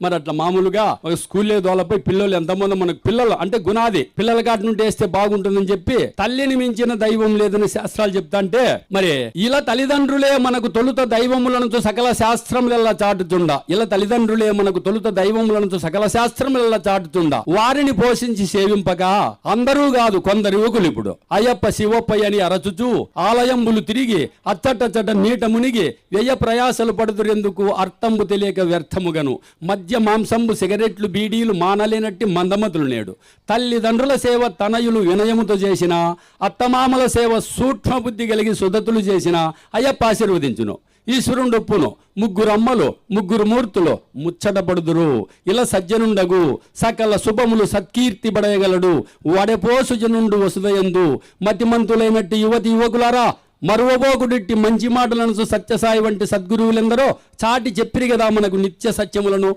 మరి అట్లా మామూలుగా ఒక స్కూల్లో దోలపై పిల్లలు ఎంతమంది మనకు పిల్లలు అంటే గుణాది పిల్లల కాటి నుండి వేస్తే బాగుంటుందని చెప్పి తల్లిని మించిన దైవం లేదని శాస్త్రాలు చెప్తాంటే మరి ఇలా తల్లిదండ్రులే మనకు తొలుత దైవములను సకల శాస్త్రములెల్లా చాటుతుండా ఇలా తల్లిదండ్రులే మనకు తొలుత దైవములను సకల శాస్త్రములెల్లా చాటుతుండా వారిని పోషించి సేవింపగా అందరూ కాదు కొందరు యువకులు ఇప్పుడు అయ్యప్ప శివప్పయ్య అని అరచుచూ ఆలయంబులు తిరిగి అచ్చటచ్చట నీట మునిగి వ్యయ ప్రయాసలు పడుతురెందుకు అర్థంబు తెలియక వ్యర్థముగను మద్య మాంసంబు సిగరెట్లు బీడీలు మానలేనట్టి మందమతులు నేడు తల్లిదండ్రుల సేవ తనయులు వినయముతో చేసిన అత్తమామల సేవ సూక్ష్మ బుద్ధి కలిగి సుధతులు చేసిన అయ్యప్ప ఆశీర్వదించును ఈశ్వరుండు ఒప్పును ముగ్గురు అమ్మలు ముగ్గురు మూర్తులు ముచ్చటపడుదురు ఇలా సజ్జనుండగు సకల శుభములు సత్కీర్తి బడయగలడు వడపోసు జనుండు వసుదయందు మతిమంతులైనట్టి యువతి యువకులారా మరువబోకుడిట్టి మంచి మాటలను సత్యసాయి వంటి సద్గురువులెందరో చాటి చెప్పిరి కదా మనకు నిత్య సత్యములను